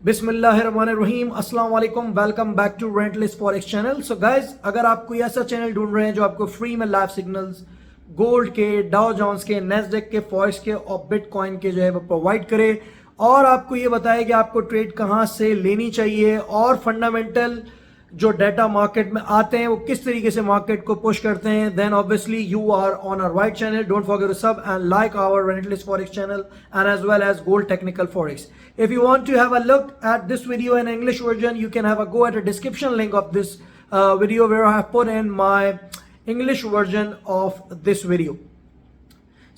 बिस्मिल्लाहिर्रहमानिर्रहीम, अस्सलाम वालेकुम, welcome back to rentless forex channel. So guys, अगर आप कोई ऐसा चैनल ढूंढ रहे हैं जो आपको फ्री में लाइव सिग्नल्स गोल्ड के, डाउ जोन्स के, नेस्डेक के, फॉरेक्स के और बिटकॉइन के जो है वो प्रोवाइड करे और आपको ये बताए कि आपको ट्रेड कहाँ से लेनी चाहिए और फंडामेंटल जो डाटा मार्केट में आते हैं वो किस तरीके से मार्केट को पुश करते हैं, then obviously you are on our right channel. Don't forget to sub and like our rentless forex channel and as well as gold technical forex. If you want to have a look at this video in English version, you can have a go at the description link of this video where I have put in my English version of this video.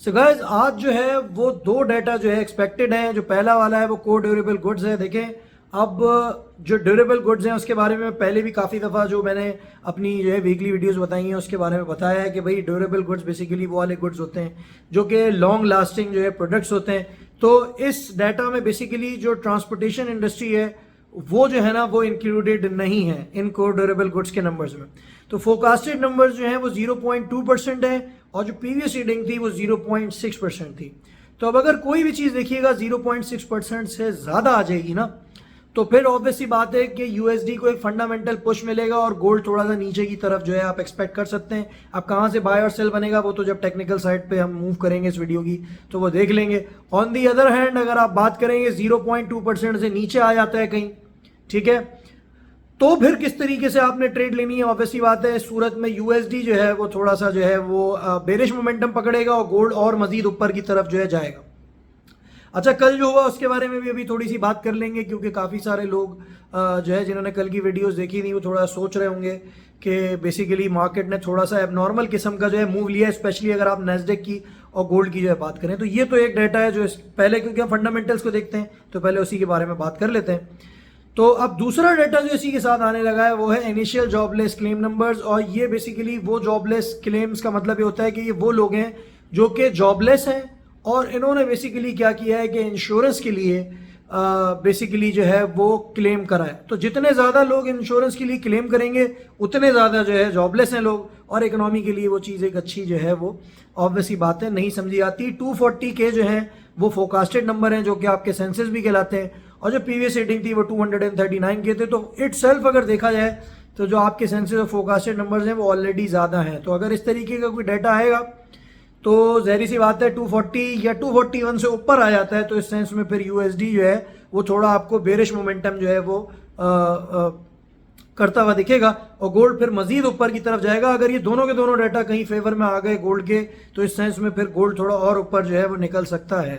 So guys, आज जो है वो दो data जो है expected है. जो पहला वाला है वो कोर ड्यूरेबल गुड्स है. देखें, अब जो ड्यूरेबल गुड्स हैं उसके बारे में पहले भी काफ़ी दफ़ा जो मैंने अपनी जो है वीकली वीडियोस बताई हैं उसके बारे में बताया है कि भाई ड्यूरेबल गुड्स बेसिकली वो वाले गुड्स होते हैं जो कि लॉन्ग लास्टिंग जो है प्रोडक्ट्स होते हैं. तो इस डाटा में बेसिकली जो ट्रांसपोर्टेशन इंडस्ट्री है वो जो है ना वो इंक्लूडेड नहीं है इन कोर ड्यूरेबल गुड्स के नंबर्स में. तो फोरकास्टेड नंबर्स जो हैं वो 0.2% है और जो प्रीवियस रीडिंग थी वो 0.6% थी. तो अब अगर कोई भी चीज़ देखिएगा 0.6% से ज़्यादा आ जाएगी ना तो फिर ऑब्वियसली बात है कि यूएसडी को एक फंडामेंटल पुश मिलेगा और गोल्ड थोड़ा सा नीचे की तरफ जो है आप एक्सपेक्ट कर सकते हैं. अब कहाँ से बाय और सेल बनेगा वो तो जब टेक्निकल साइड पे हम मूव करेंगे इस वीडियो की तो वो देख लेंगे. ऑन दी अदर हैंड अगर आप बात करेंगे 0.2% से नीचे आ जाता है कहीं, ठीक है, तो फिर किस तरीके से आपने ट्रेड लेनी है. ऑब्वियसली बात है इस सूरत में यूएसडी जो है वो थोड़ा सा जो है वो बेरिश मोमेंटम पकड़ेगा और गोल्ड और मजीद ऊपर की तरफ जो है जाएगा. अच्छा, कल जो हुआ उसके बारे में भी अभी थोड़ी सी बात कर लेंगे क्योंकि काफ़ी सारे लोग जो है जिन्होंने कल की वीडियोस देखी थी वो थोड़ा सोच रहे होंगे कि बेसिकली मार्केट ने थोड़ा सा एबनॉर्मल किस्म का जो है मूव लिया है, स्पेशली अगर आप नेस्डेक की और गोल्ड की जो है बात करें. तो ये तो एक डाटा है जो पहले, क्योंकि हम फंडामेंटल्स को देखते हैं तो पहले उसी के बारे में बात कर लेते हैं. तो अब दूसरा डाटा जो इसी के साथ आने लगा है वो है इनिशियल जॉबलेस क्लेम नंबर्स. और ये बेसिकली वो जॉबलेस क्लेम्स का मतलब ये होता है कि ये वो लोग हैं जो कि जॉबलेस हैं और इन्होंने बेसिकली क्या किया है कि इंश्योरेंस के लिए बेसिकली जो है वो क्लेम करा है. तो जितने ज़्यादा लोग इंश्योरेंस के लिए क्लेम करेंगे उतने ज़्यादा जो है जॉबलेस हैं लोग और इकोनॉमी के लिए वो चीज़ एक अच्छी जो है वो ऑब्वियसली बात है नहीं समझी आती. 240 के जो हैं वो फोरकास्टेड नंबर हैं जो कि आपके सेंसस भी कहलाते हैं और जो प्रीवियस रेटिंग थी वो 239 के थे. तो इट सेल्फ अगर देखा जाए तो जो आपके सेंसस और फोरकास्टेड नंबर्स हैं वो ऑलरेडी ज़्यादा हैं. तो अगर इस तरीके का कोई डाटा आएगा तो ज़हरी सी बात है 240 या 241 से ऊपर आ जाता है तो इस सेंस में फिर यूएसडी जो है वो थोड़ा आपको बेरिश मोमेंटम जो है वो करता हुआ दिखेगा और गोल्ड फिर मजीद ऊपर की तरफ जाएगा. अगर ये दोनों के दोनों डाटा कहीं फेवर में आ गए गोल्ड के तो इस सेंस में फिर गोल्ड थोड़ा और ऊपर जो है वो निकल सकता है,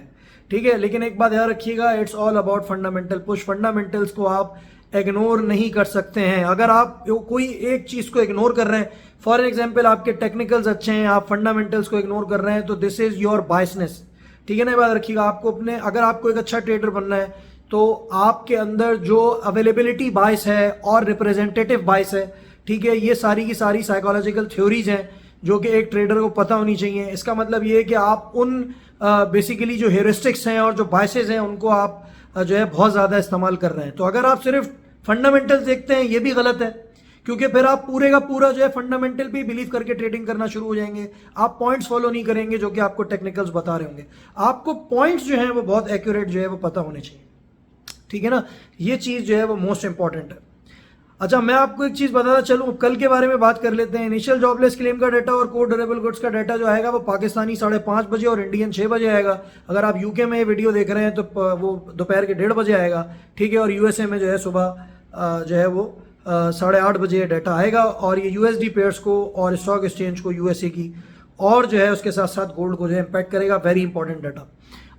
ठीक है. लेकिन एक बात याद रखिएगा, it's all about fundamental push. Fundamentals को आप इग्नोर नहीं कर सकते हैं. अगर आप कोई एक चीज़ को इग्नोर कर रहे हैं, फॉर एग्जाम्पल आपके टेक्निकल्स अच्छे हैं, आप फंडामेंटल्स को इग्नोर कर रहे हैं तो दिस इज योर बायसनेस, ठीक है ना. बात रखिएगा, आपको अपने अगर आपको एक अच्छा ट्रेडर बनना है तो आपके अंदर जो अवेलेबिलिटी बायस है और रिप्रेजेंटेटिव बायस है, ठीक है, ये सारी की सारी साइकोलॉजिकल थ्योरीज हैं जो कि एक ट्रेडर को पता होनी चाहिए. इसका मतलब ये है कि आप उन बेसिकली जो हेरिस्टिक्स हैं और जो बायसेस हैं उनको आप जो है बहुत ज़्यादा इस्तेमाल कर रहे हैं. तो अगर आप सिर्फ फंडामेंटल्स देखते हैं ये भी गलत है क्योंकि फिर आप पूरे का पूरा जो है फंडामेंटल पे बिलीव करके ट्रेडिंग करना शुरू हो जाएंगे. आप पॉइंट्स फॉलो नहीं करेंगे जो कि आपको टेक्निकल्स बता रहे होंगे. आपको पॉइंट्स जो हैं वो बहुत एक्यूरेट जो है वो पता होने चाहिए, ठीक है ना. ये चीज़ जो है वो मोस्ट इंपॉर्टेंट है. अच्छा, मैं आपको एक चीज़ बताता चलूँ, कल के बारे में बात कर लेते हैं. इनिशियल जॉबलेस क्लेम का डाटा और कोर ड्यूरेबल गुड्स का डाटा जो आएगा वो पाकिस्तानी 5:30 बजे और इंडियन 6 बजे आएगा. अगर आप यूके में ये वीडियो देख रहे हैं तो वो दोपहर के 1:30 बजे आएगा, ठीक है. और यूएसए में जो है सुबह जो है वो 8:30 बजे डाटा आएगा. और ये यूएसडी पेयर्स को और स्टॉक एक्सचेंज को यूएसए की और जो है उसके साथ साथ गोल्ड को जो है इम्पैक्ट करेगा. Very important data.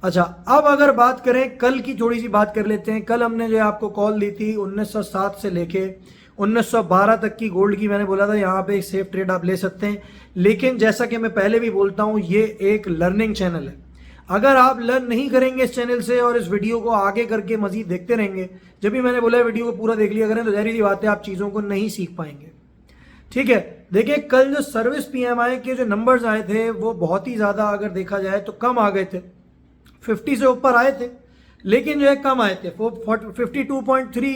अच्छा, अब अगर बात करें कल की, थोड़ी सी बात कर लेते हैं. कल हमने जो है आपको कॉल दी थी 1907 से लेके 1912 तक की गोल्ड की. मैंने बोला था यहाँ पे एक सेफ ट्रेड आप ले सकते हैं. लेकिन जैसा कि मैं पहले भी बोलता हूँ ये एक लर्निंग चैनल है. अगर आप लर्न नहीं करेंगे इस चैनल से और इस वीडियो को आगे करके मजीद देखते रहेंगे, जब भी मैंने बोला वीडियो को पूरा देख लिया करें तो ज़ाहिर सी बात है आप चीज़ों को नहीं सीख पाएंगे, ठीक है. देखिए, कल जो सर्विस पीएमआई के जो नंबर्स आए थे वो बहुत ही ज़्यादा अगर देखा जाए तो कम आ गए थे. 50 से ऊपर आए थे लेकिन जो है कम आए थे. 52.3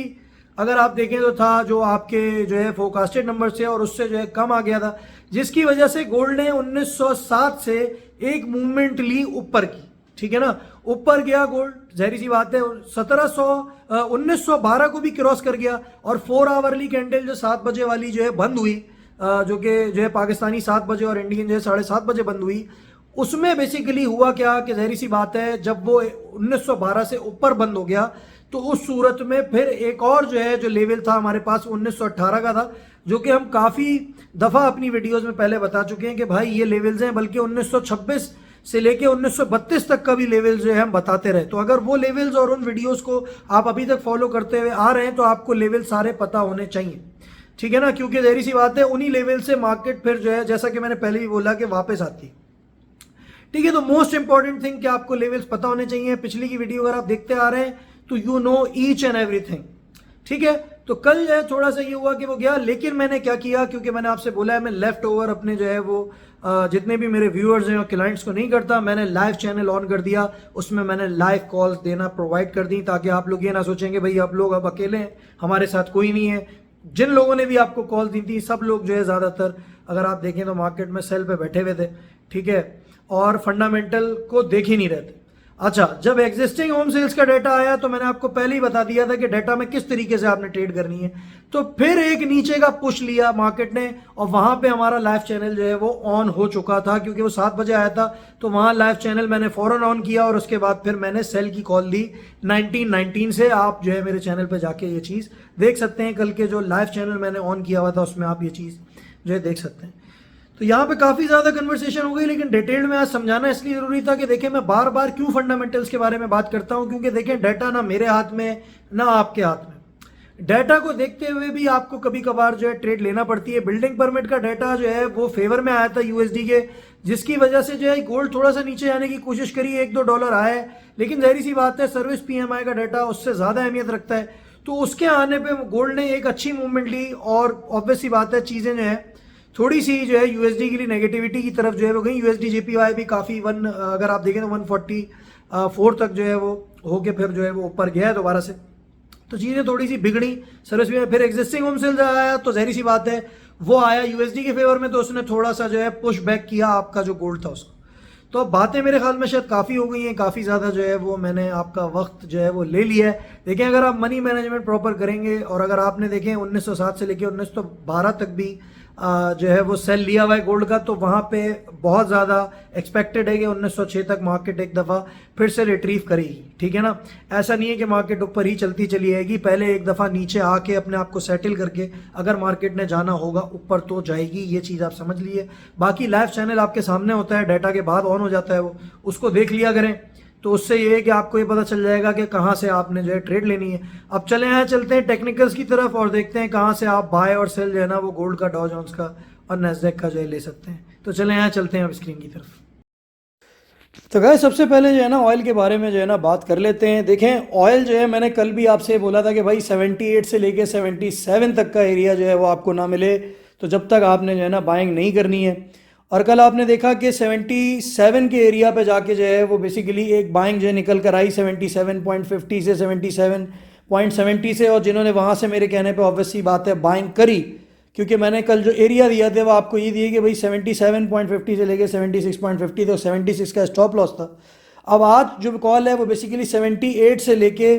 अगर आप देखें तो था जो आपके जो है फोरकास्टेड नंबर से और उससे जो है कम आ गया था, जिसकी वजह से गोल्ड ने 1907 से एक मूवमेंट ली ऊपर की, ठीक है ना, ऊपर गया गोल्ड, जाहिर सी बात है 1912 को भी क्रॉस कर गया। और 4 आवरली कैंडल जो 7 बजे वाली जो है बंद हुई, जो कि जो है पाकिस्तानी 7 बजे और इंडियन जो है 7:30 बजे बंद हुई, उसमें बेसिकली हुआ क्या कि जाहिर सी बात है जब वो 1912 से ऊपर बंद हो गया तो उस सूरत में फिर एक और जो है जो लेवल था हमारे पास 1918 का था, जो कि हम काफ़ी दफ़ा अपनी वीडियोस में पहले बता चुके हैं कि भाई ये लेवल्स हैं, बल्कि 1926 से लेके 1932 तक का भी लेवल जो है हम बताते रहे। तो अगर वो लेवल्स और उन वीडियोस को आप अभी तक फॉलो करते हुए आ रहे हैं तो आपको लेवल सारे पता होने चाहिए, ठीक है ना, क्योंकि जाहिर सी बात है उन्हीं लेवल से मार्केट फिर जो है जैसा कि मैंने पहले भी बोला कि वापस आती, ठीक है। तो मोस्ट इंपॉर्टेंट थिंग कि आपको लेवल्स पता होने चाहिए। पिछली की वीडियो अगर आप देखते आ रहे हैं तो you know each and everything, ठीक है। तो कल जो है थोड़ा सा ये हुआ कि वो गया, लेकिन मैंने क्या किया, क्योंकि मैंने आपसे बोला है मैं लेफ्ट ओवर अपने जो है वो जितने भी मेरे व्यूअर्स हैं और क्लाइंट्स को नहीं करता, मैंने लाइव चैनल ऑन कर दिया, उसमें मैंने लाइव कॉल्स देना प्रोवाइड कर दी, ताकि आप लोग ये ना सोचेंगे भाई आप लोग अब अकेले हैं, हमारे साथ कोई नहीं है। जिन लोगों ने भी आपको कॉल दी थी सब लोग जो है ज़्यादातर अगर आप देखें तो मार्केट में सेल पे बैठे हुए थे, ठीक है, और फंडामेंटल को देख ही नहीं रहे थे। अच्छा, जब एग्जिस्टिंग होम सेल्स का डाटा आया तो मैंने आपको पहले ही बता दिया था कि डाटा में किस तरीके से आपने ट्रेड करनी है। तो फिर एक नीचे का पुश लिया मार्केट ने और वहां पे हमारा लाइव चैनल जो है वो ऑन हो चुका था, क्योंकि वो 7 बजे आया था। तो वहां लाइव चैनल मैंने फौरन ऑन किया और उसके बाद फिर मैंने सेल की कॉल दी 1919 से। आप जो है मेरे चैनल पर जाके ये चीज़ देख सकते हैं, कल के जो लाइव चैनल मैंने ऑन किया हुआ था उसमें आप ये चीज़ जो है देख सकते हैं। तो यहाँ पे काफ़ी ज़्यादा कन्वर्सेशन हो गई, लेकिन डिटेल में आज समझाना इसलिए ज़रूरी था कि देखिए मैं बार बार क्यों फंडामेंटल्स के बारे में बात करता हूँ, क्योंकि देखें डाटा ना मेरे हाथ में ना आपके हाथ में। डाटा को देखते हुए भी आपको कभी कभार जो है ट्रेड लेना पड़ती है। बिल्डिंग परमिट का डाटा जो है वो फेवर में आया था यूएसडी के, जिसकी वजह से जो है गोल्ड थोड़ा सा नीचे आने की कोशिश करी, $1-2 आए, लेकिन जाहिर सी बात है सर्विस पीएमआई का डाटा उससे ज़्यादा अहमियत रखता है। तो उसके आने पर गोल्ड ने एक अच्छी मूवमेंट ली और ऑब्वियस सी बात है चीज़ें जो है थोड़ी सी जो है यूएसडी के लिए नेगेटिविटी की तरफ जो है वो गई। यूएसडी जेपीवाई भी काफ़ी अगर आप देखें तो 144 तक जो है वो होके फिर जो है वो ऊपर गया है दोबारा से। तो चीज़ें थोड़ी सी बिगड़ी सर्विस में। फिर एग्जिस्टिंग होम सेल्स आया तो जाहिर सी बात है वो आया यूएसडी के फेवर में, तो उसने थोड़ा सा जो है पुश बैक किया आपका जो गोल्ड था उसको। तो अब बातें मेरे ख्याल में शायद काफ़ी हो गई हैं, काफ़ी ज़्यादा जो है वो मैंने आपका वक्त जो है वो ले लिया है। देखें अगर आप मनी मैनेजमेंट प्रॉपर करेंगे और अगर आपने देखें 1907 से लेकर 1912 तक भी जो है वो सेल लिया हुआ है गोल्ड का, तो वहाँ पे बहुत ज़्यादा एक्सपेक्टेड है कि 1906 तक मार्केट एक दफ़ा फिर से रिट्रीव करेगी, ठीक है ना। ऐसा नहीं है कि मार्केट ऊपर ही चलती चली आएगी, पहले एक दफ़ा नीचे आके अपने आप को सेटल करके अगर मार्केट ने जाना होगा ऊपर तो जाएगी, ये चीज़ आप समझ लीजिए। बाकी लाइव चैनल आपके सामने होता है, डाटा के बाद ऑन हो जाता है वो, उसको देख लिया करें, तो उससे ये है कि आपको ये पता चल जाएगा कि कहाँ से आपने जो है ट्रेड लेनी है। अब चलते हैं टेक्निकल्स की तरफ और देखते हैं कहाँ से आप बाय और सेल जो है ना वो गोल्ड का, डॉ जोन्स का और नैस्डैक का जो है ले सकते हैं। तो चलते हैं अब स्क्रीन की तरफ। तो गाइस सबसे पहले जो है ना ऑयल के बारे में जो है ना बात कर लेते हैं। देखें ऑयल जो है मैंने कल भी आपसे बोला था कि भाई 78 से लेके 77 तक का एरिया जो है वो आपको ना मिले तो जब तक आपने जो है ना बाइंग नहीं करनी है। और कल आपने देखा कि 77 के एरिया पे जाके जो है वो बेसिकली एक बाइंग जो है निकल कर आई 77.50 से 77.70 से, और जिन्होंने वहाँ से मेरे कहने पे ऑब्वियसली बात है बाइंग करी, क्योंकि मैंने कल जो एरिया दिया था वो आपको ये दिए कि भाई 77.50 से लेके 76.50 तो 76 का स्टॉप लॉस था। अब आज जो कॉल है वो बेसिकली 78 से लेके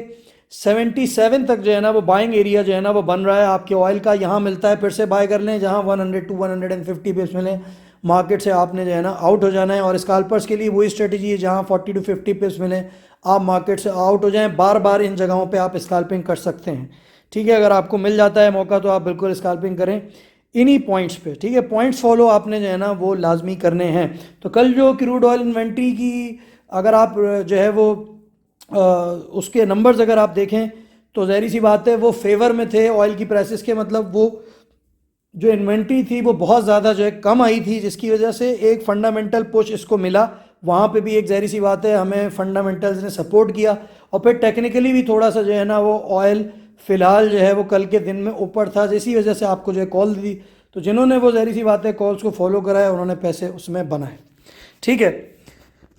77 तक जो है ना वो बाइंग एरिया जो है ना वो बन रहा है आपके ऑयल का। यहाँ मिलता है फिर से बाय कर लें, जहाँ 100 to 150 पिप्स मिले मार्केट से आपने जो है ना आउट हो जाना है। और स्कैल्पर्स के लिए वही स्ट्रेटजी है, जहाँ 40 to 50 पिप्स मिले आप मार्केट से आउट हो जाएं। बार बार इन जगहों पे आप स्कैल्पिंग कर सकते हैं, ठीक है। अगर आपको मिल जाता है मौका तो आप बिल्कुल स्कैल्पिंग करें इन्हीं पॉइंट्स पे, ठीक है। पॉइंट्स फॉलो आपने जो है ना वो लाजमी करने हैं। तो कल जो क्रूड ऑयल इन्वेंट्री की अगर आप जो है वो उसके नंबर्स अगर आप देखें तो ज़ाहिर सी बात है वो फेवर में थे ऑयल की प्राइसेस के, मतलब वो जो इन्वेंट्री थी वो बहुत ज़्यादा जो है कम आई थी, जिसकी वजह से एक फंडामेंटल पुश इसको मिला। वहाँ पे भी एक ज़ाहिर सी बात है हमें फंडामेंटल्स ने सपोर्ट किया, और फिर टेक्निकली भी थोड़ा सा जो है ना वो ऑयल फ़िलहाल जो है वो कल के दिन में ऊपर था, जिसकी वजह से आपको जो है कॉल दी। तो जिन्होंने वो ज़ाहिर सी बात है कॉल्स को फॉलो कराया उन्होंने पैसे उसमें बनाए, ठीक है।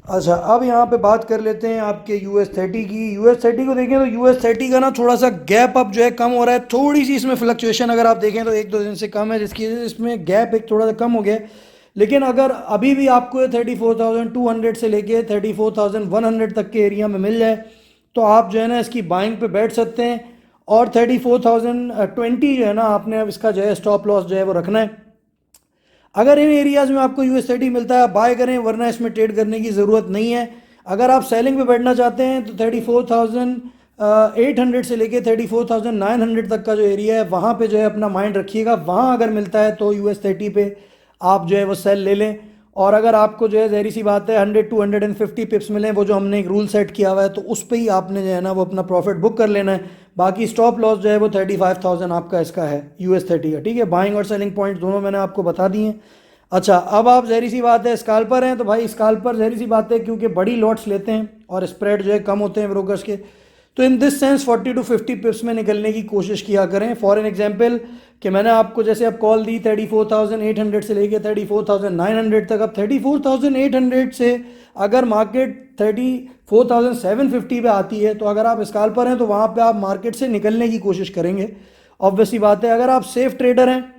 अच्छा अब यहाँ पे बात कर लेते हैं आपके US30 की। US30 को देखें तो US30 का ना थोड़ा सा गैप अप जो है कम हो रहा है, थोड़ी सी इसमें फ्लक्चुएशन अगर आप देखें तो 1-2 दिन से कम है, जिसकी वजह से इसमें गैप एक थोड़ा सा कम हो गया है। लेकिन अगर अभी भी आपको 34,200 से लेके 34,100 तक के एरिया में मिल जाए तो आप जो है ना इसकी बाइंग पे बैठ सकते हैं। और 34,020 जो है ना आपने अब इसका जो है स्टॉप लॉस जो है वो रखना है। अगर इन एरियाज में आपको USD मिलता है बाय करें, वरना इसमें ट्रेड करने की ज़रूरत नहीं है। अगर आप सेलिंग पे बैठना चाहते हैं तो 34,800 से लेके 34,900 तक का जो एरिया है वहाँ पे जो है अपना माइंड रखिएगा। वहाँ अगर मिलता है तो US30 पे आप जो है वो सेल ले लें। और अगर आपको जो है ज़हरी सी बात है 100 to 150 पिप्स मिलें, वो जो हमने एक रूल सेट किया हुआ है, तो उस पर ही आपने जो है ना वो अपना प्रॉफिट बुक कर लेना है। बाकी स्टॉप लॉस जो है वो 35,000 आपका इसका है US30 का। ठीक है, बाइंग और सेलिंग पॉइंट दोनों मैंने आपको बता दिए हैं। अच्छा, अब आप ज़हरी सी बात है स्काल्पर हैं, तो भाई स्काल्पर ज़हरी सी बात है क्योंकि बड़ी लॉट्स लेते हैं और स्प्रेड जो है कम होते हैं ब्रोकर्स के, तो इन दिस सेंस 40 to 50 पिप्स में निकलने की कोशिश किया करें। फॉर एन एग्जांपल कि मैंने आपको जैसे अब कॉल दी 34,800 से लेके 34,900 तक। अब 34,800 से अगर मार्केट 34,750 पे आती है तो अगर आप स्काल्पर हैं तो वहाँ पे आप मार्केट से निकलने की कोशिश करेंगे। ऑब्वियसली बात है अगर आप सेफ ट्रेडर हैं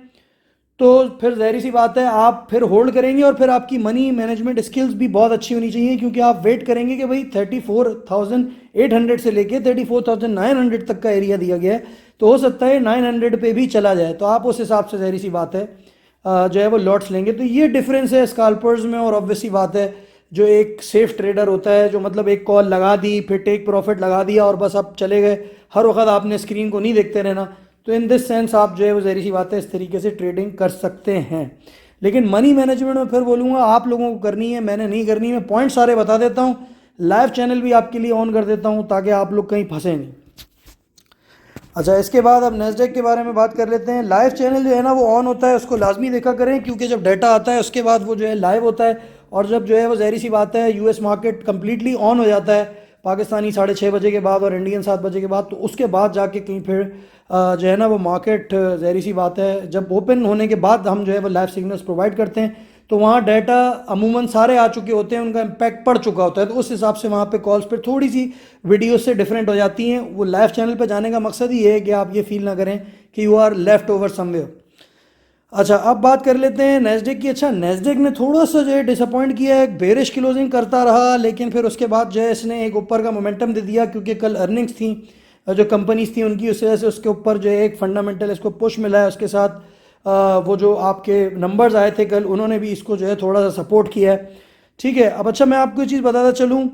तो फिर ज़हरी सी बात है आप फिर होल्ड करेंगे और फिर आपकी मनी मैनेजमेंट स्किल्स भी बहुत अच्छी होनी चाहिए, क्योंकि आप वेट करेंगे कि भाई 34,800 से लेके 34,900 तक का एरिया दिया गया है, तो हो सकता है 900 पे भी चला जाए, तो आप उस हिसाब से ज़हरी सी बात है जो है वो लॉट्स लेंगे। तो ये डिफरेंस है स्काल्पर्स में। और ऑब्वियसली बात है जो एक सेफ ट्रेडर होता है, जो मतलब एक कॉल लगा दी फिर टेक प्रॉफिट लगा दिया और बस आप चले गए, हर वक्त आपने स्क्रीन को नहीं देखते रहना, तो इन दिस सेंस आप जो है वो ज़हरी सी बात है इस तरीके से ट्रेडिंग कर सकते हैं। लेकिन मनी मैनेजमेंट में फिर बोलूँगा आप लोगों को करनी है, मैंने नहीं करनी। मैं पॉइंट सारे बता देता हूँ, लाइव चैनल भी आपके लिए ऑन कर देता हूँ ताकि आप लोग कहीं फंसे नहीं। अच्छा, इसके बाद अब नेस्डेक के बारे में बात कर लेते हैं। लाइव चैनल जो है ना वो ऑन होता है, उसको लाजमी देखा करें, क्योंकि जब डाटा आता है उसके बाद वो जो है लाइव होता है। और जब जो है वो ज़हरी सी बात है US मार्केट कम्प्लीटली ऑन हो जाता है पाकिस्तानी 6:30 बजे के बाद और इंडियन 7 बजे के बाद, तो उसके बाद जाके कहीं फिर जो है ना वो मार्केट ज़हरी सी बात है जब ओपन होने के बाद हम जो है वो लाइव सिग्नल्स प्रोवाइड करते हैं, तो वहाँ डाटा अमूमन सारे आ चुके होते हैं, उनका इम्पैक्ट पड़ चुका होता है, तो उस हिसाब से वहाँ पे कॉल्स पर थोड़ी सी वीडियो से डिफरेंट हो जाती हैं। वो लाइव चैनल पे जाने का मकसद ही है कि आप ये फील ना करें कि you are left over somewhere. अच्छा, अब बात कर लेते हैं नेस्डेक की। अच्छा, नेस्डेक ने थोड़ा सा जो है डिसअपॉइंट किया है, एक बेरिश क्लोजिंग करता रहा, लेकिन फिर उसके बाद जो है इसने एक ऊपर का मोमेंटम दे दिया, क्योंकि कल अर्निंग्स थी जो कंपनीज थी उनकी, उस वजह से उसके ऊपर जो है एक फंडामेंटल इसको पुश मिला है। उसके साथ वो जो आपके नंबर्स आए थे कल, उन्होंने भी इसको जो है थोड़ा सा सपोर्ट किया है। ठीक है, अब अच्छा मैं आपको एक चीज़ बताता चलूँ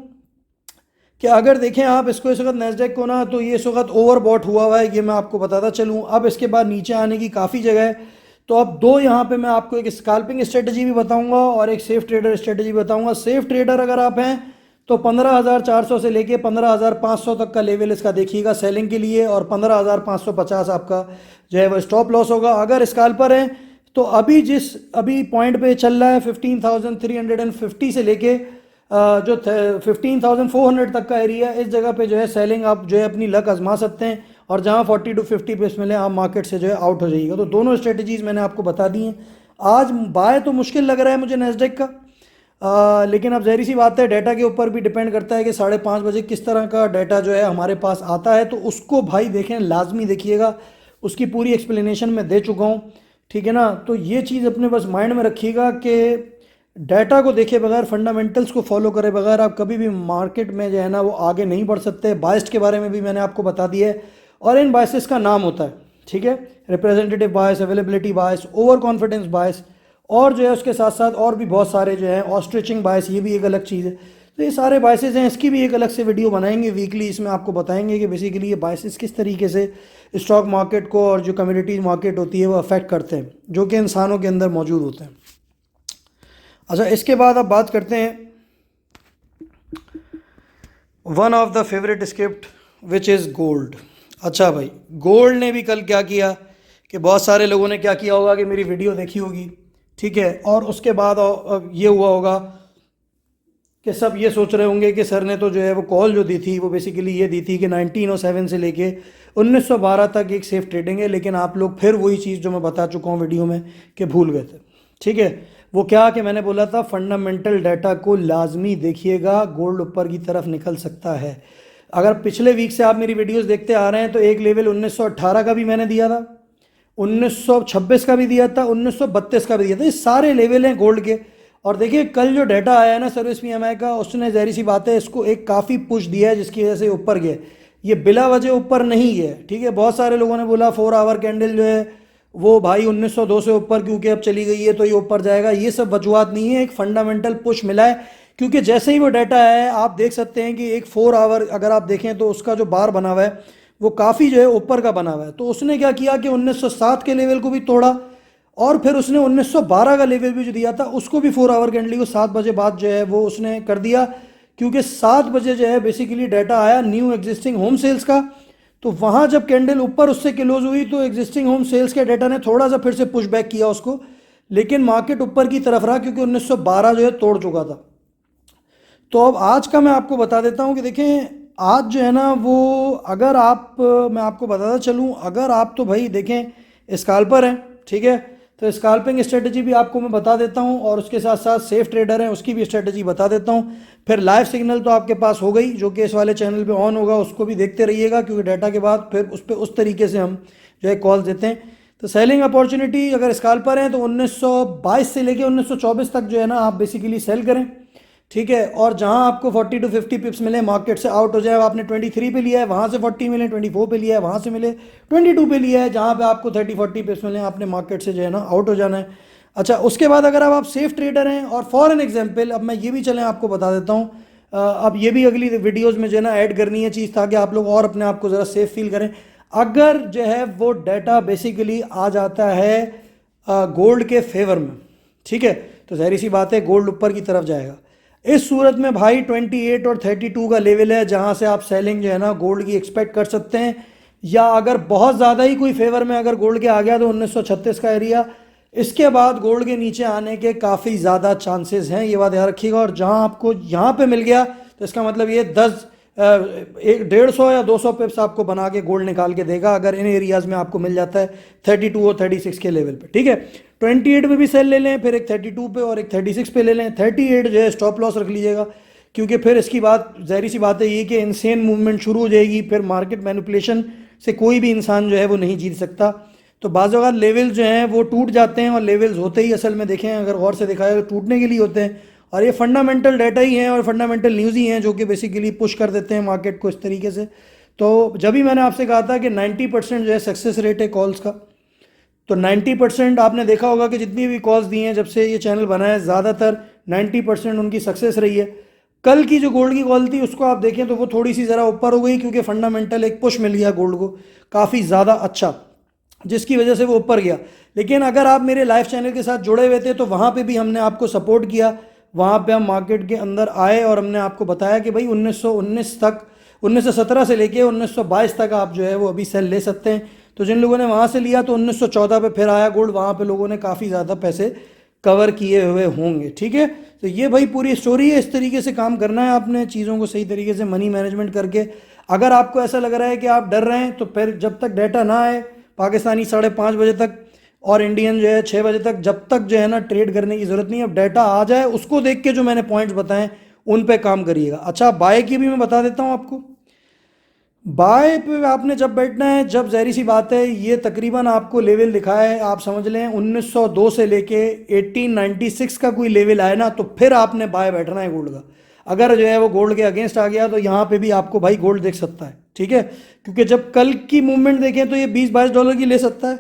कि अगर देखें आप इसको इस वक्त नेस्डेक को ना, तो ये इस वक्त ओवरबॉट हुआ है, ये मैं आपको बताता चलूँ। अब इसके बाद नीचे आने की काफ़ी जगह है, तो अब दो यहाँ पे मैं आपको एक स्कैल्पिंग स्ट्रेटजी भी बताऊंगा और एक सेफ ट्रेडर स्ट्रेटजी बताऊंगा। सेफ ट्रेडर अगर आप हैं तो 15,400 से लेके 15,500 तक का लेवल इसका देखिएगा सेलिंग के लिए, और 15,550 आपका जो है वो स्टॉप लॉस होगा। अगर स्कैल्पर है तो अभी पॉइंट पे चल रहा है 15,350 से लेके जो 15,400 तक का एरिया, इस जगह पे जो है सेलिंग आप जो है अपनी लक आजमा सकते हैं, और जहां 40 to 50 पिप्स मिले आप मार्केट से जो है आउट हो जाइएगा। तो दोनों स्ट्रेटजीज मैंने आपको बता दी हैं। आज बाय तो मुश्किल लग रहा है मुझे नेस्डेक का, लेकिन अब ज़हरी सी बात है डाटा के ऊपर भी डिपेंड करता है कि 5:30 बजे किस तरह का डाटा जो है हमारे पास आता है, तो उसको भाई देखें, लाजमी देखिएगा, उसकी पूरी एक्सप्लेनेशन मैं दे चुका हूँ। ठीक है ना, तो ये चीज़ अपने बस माइंड में रखिएगा कि डाटा को देखे बगैर, फंडामेंटल्स को फॉलो करे बगैर आप कभी भी मार्केट में जो है ना वो आगे नहीं बढ़ सकते। बायस्ड के बारे में भी मैंने आपको बता दिया है, और इन बायसेस का नाम होता है, ठीक है, रिप्रेजेंटेटिव बायस, अवेलेबिलिटी बायस, ओवर कॉन्फिडेंस बायस, और जो है उसके साथ साथ और भी बहुत सारे जो है ऑस्ट्रिचिंग बायस, ये भी एक अलग चीज़ है। तो ये सारे बायसेस हैं, इसकी भी एक अलग से वीडियो बनाएंगे वीकली, इसमें आपको बताएंगे कि बेसिकली ये बायसेस किस तरीके से स्टॉक मार्केट को और जो कम्युनिटीज मार्केट होती है वो अफेक्ट करते हैं, जो कि इंसानों के अंदर मौजूद होते हैं। अच्छा, इसके बाद अब बात करते हैं one of the favourite script which is gold. अच्छा भाई, गोल्ड ने भी कल क्या किया कि बहुत सारे लोगों ने क्या किया होगा कि मेरी वीडियो देखी होगी, ठीक है, और उसके बाद ये हुआ होगा कि सब ये सोच रहे होंगे कि सर ने तो जो है वो कॉल जो दी थी वो बेसिकली ये दी थी कि 1907 से लेके 1912 तक एक सेफ ट्रेडिंग है, लेकिन आप लोग फिर वही चीज़ जो मैं बता चुका हूँ वीडियो में कि भूल गए थे। ठीक है, वो क्या कि मैंने बोला था फंडामेंटल डाटा को लाजमी देखिएगा, गोल्ड ऊपर की तरफ निकल सकता है। अगर पिछले वीक से आप मेरी वीडियोस देखते आ रहे हैं तो एक लेवल 1918 का भी मैंने दिया था, 1926 का भी दिया था, 1932 का भी दिया था। ये सारे लेवल हैं गोल्ड के। और देखिए कल जो डाटा आया है ना सर्विस पीएमआई का, उसने ज़ाहिर सी बात है इसको एक काफ़ी पुश दिया है, जिसकी वजह से ऊपर गया। ये बिला वजह ऊपर नहीं गया, ठीक है। बहुत सारे लोगों ने बोला 4 आवर कैंडल जो है वो भाई 1902 से ऊपर क्योंकि अब चली गई है तो ये ऊपर जाएगा। ये सब वजूहत नहीं है, एक फंडामेंटल पुश मिला है। क्योंकि जैसे ही वो डाटा है आप देख सकते हैं कि एक 4 आवर अगर आप देखें तो उसका जो बार बना हुआ है वो काफ़ी जो है ऊपर का बना हुआ है। तो उसने क्या किया कि 1907 के लेवल को भी तोड़ा, और फिर उसने 1912 का लेवल भी जो दिया था उसको भी 4 आवर कैंडल को 7 बजे बाद जो है वो उसने कर दिया। क्योंकि 7 बजे जो है बेसिकली डाटा आया न्यू एग्जिस्टिंग होम सेल्स का। तो वहाँ जब कैंडल ऊपर उससे क्लोज हुई तो एग्जिस्टिंग होम सेल्स के डाटा ने थोड़ा सा फिर से पुश बैक किया उसको, लेकिन मार्केट ऊपर की तरफ रहा क्योंकि 1912 जो है तोड़ चुका था। तो अब आज का मैं आपको बता देता हूँ कि देखें आज जो है ना वो, अगर आप मैं आपको बताता चलूँ, अगर आप तो भाई देखें स्काल्पर हैं, ठीक है, तो स्काल्पिंग स्ट्रेटजी भी आपको मैं बता देता हूँ, और उसके साथ साथ सेफ ट्रेडर हैं उसकी भी स्ट्रेटजी बता देता हूँ। फिर लाइव सिग्नल तो आपके पास हो गई जो कि इस वाले चैनल पे ऑन होगा, उसको भी देखते रहिएगा क्योंकि डाटा के बाद फिर उस पर उस तरीके से हम जो है कॉल देते हैं। तो सेलिंग अपॉर्चुनिटी अगर स्काल्पर हैं तो 1922 से लेके 1924 तक जो है ना आप बेसिकली सेल करें, ठीक है। और जहां आपको 40 to 50 पिप्स मिले मार्केट से आउट हो जाए, आपने 23 पे लिया है वहां से 40 मिले, 24 पे लिया है वहां से मिले, 22 पे लिया है जहां पे आपको 30-40 पिप्स मिले, आपने मार्केट से जो है ना आउट हो जाना है। अच्छा, उसके बाद अगर आप सेफ ट्रेडर हैं, और फॉर एन एग्जाम्पल अब मैं ये भी चलें आपको बता देता हूँ, अब ये भी अगली वीडियोज़ में जो है ना ऐड करनी है चीज़, ताकि आप लोग और अपने आप को ज़रा सेफ फील करें। अगर जो है वो डाटा बेसिकली आ जाता है गोल्ड के फेवर में, ठीक है, तो ज़ाहिर सी बात है गोल्ड ऊपर की तरफ जाएगा। इस सूरत में भाई 28 और 32 का लेवल है जहां से आप सेलिंग जो है ना गोल्ड की एक्सपेक्ट कर सकते हैं। या अगर बहुत ज़्यादा ही कोई फेवर में अगर गोल्ड के आ गया तो 1936 का एरिया, इसके बाद गोल्ड के नीचे आने के काफ़ी ज़्यादा चांसेस हैं, ये बात याद रखिएगा। और जहां आपको यहाँ पे मिल गया तो इसका मतलब ये 150 या 200 पिप्स आपको बना के गोल्ड निकाल के देगा अगर इन एरियाज में आपको मिल जाता है 32 और 36 के लेवल पे, ठीक है। 28 पे भी सेल ले लें, फिर एक 32 पे और एक 36 पे ले लें। 38 जो है स्टॉप लॉस रख लीजिएगा, क्योंकि फिर इसकी बात ज़ाहिर सी बात है ये कि इनसेन मूवमेंट शुरू हो जाएगी, फिर मार्केट मैनिपुलेशन से कोई भी इंसान जो है वो नहीं जीत सकता। तो बाज़ औक़ात लेवल जो हैं वो टूट जाते हैं, और लेवल्स होते ही असल में देखें अगर गौर से देखा जाए तो टूटने के लिए होते हैं, और ये फंडामेंटल डाटा ही हैं और फंडामेंटल न्यूज़ ही हैं जो कि बेसिकली पुश कर देते हैं मार्केट को इस तरीके से। तो जब भी मैंने आपसे कहा था कि 90% जो है सक्सेस रेट है कॉल्स का, तो 90% आपने देखा होगा कि जितनी भी कॉल्स दी हैं जब से ये चैनल बना है ज़्यादातर 90% उनकी सक्सेस रही है। कल की जो गोल्ड की कॉल थी उसको आप देखें तो वो थोड़ी सी ज़रा ऊपर हो गई क्योंकि फंडामेंटल एक पुश मिल गया गोल्ड को काफ़ी ज़्यादा अच्छा, जिसकी वजह से वो ऊपर गया। लेकिन अगर आप मेरे लाइव चैनल के साथ जुड़े हुए थे तो वहाँ पे भी हमने आपको सपोर्ट किया, वहाँ पे हम मार्केट के अंदर आए और हमने आपको बताया कि भाई 1919 तक, 1917 से लेके 1922 तक आप जो है वो अभी सेल ले सकते हैं। तो जिन लोगों ने वहाँ से लिया तो 1914 पे फिर आया गोल्ड, वहाँ पे लोगों ने काफ़ी ज़्यादा पैसे कवर किए हुए होंगे, ठीक है। तो ये भाई पूरी स्टोरी है, इस तरीके से काम करना है आपने, चीज़ों को सही तरीके से मनी मैनेजमेंट करके। अगर आपको ऐसा लग रहा है कि आप डर रहे हैं तो फिर जब तक डाटा ना आए पाकिस्तानी 5:30 बजे तक और इंडियन जो है 6 बजे तक, जब तक जो है ना ट्रेड करने की ज़रूरत नहीं है। अब डाटा आ जाए उसको देख के जो मैंने पॉइंट्स बताएं उन पे काम करिएगा। अच्छा, बाय की भी मैं बता देता हूँ आपको। बाय पे आपने जब बैठना है, जब ज़ाहिर सी बात है ये तकरीबन आपको लेवल दिखा है, आप समझ लें 1902 से लेके 1896 का कोई लेवल आए ना तो फिर आपने बाय बैठना है गोल्ड का। अगर जो है वो गोल्ड के अगेंस्ट आ गया तो यहाँ पे भी आपको भाई गोल्ड देख सकता है, ठीक है। क्योंकि जब कल की मूवमेंट देखें तो ये $20-22 की ले सकता है,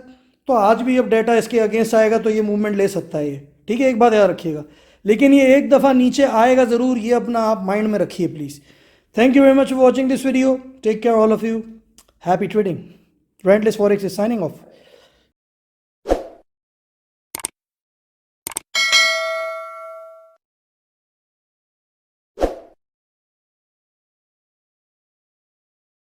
तो आज भी जब डाटा इसके अगेंस्ट आएगा तो ये मूवमेंट ले सकता है ये, ठीक है। एक बात याद रखिएगा, लेकिन ये एक दफ़ा नीचे आएगा ज़रूर, ये अपना आप माइंड में रखिए please. Thank you very much for watching this video. Take care all of you. Happy trading. Relentless Forex is signing off.